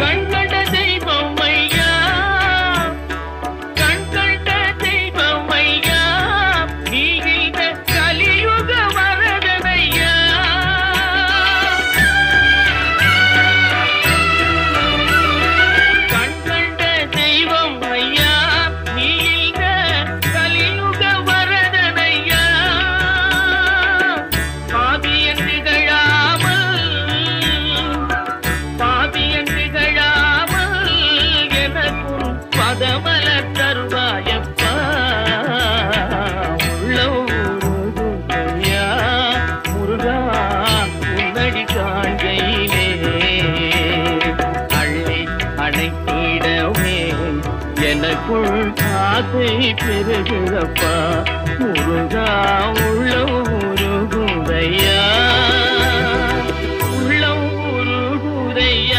கண்கண்ட தெய்வம் ஐயா, கண்கண்ட தெய்வம் ஐயா, நீ இந்த கலியுக வரதனையா. கண்கண்ட தெய்வம் ஐயா, நீ இந்த கலியுக வரதனையா. பாவியன் திகழாமல், பாவியன் திகழாமல் எனக்கும் பதமலர் தருவாயப்பா. உள்ளையா முருகா உன்னடி காண்கையிலே அள்ளி அணைத்திடவே எனக்குள் ஆசை பெருகிறப்பா. முருகா உள்ள உருகுதையா.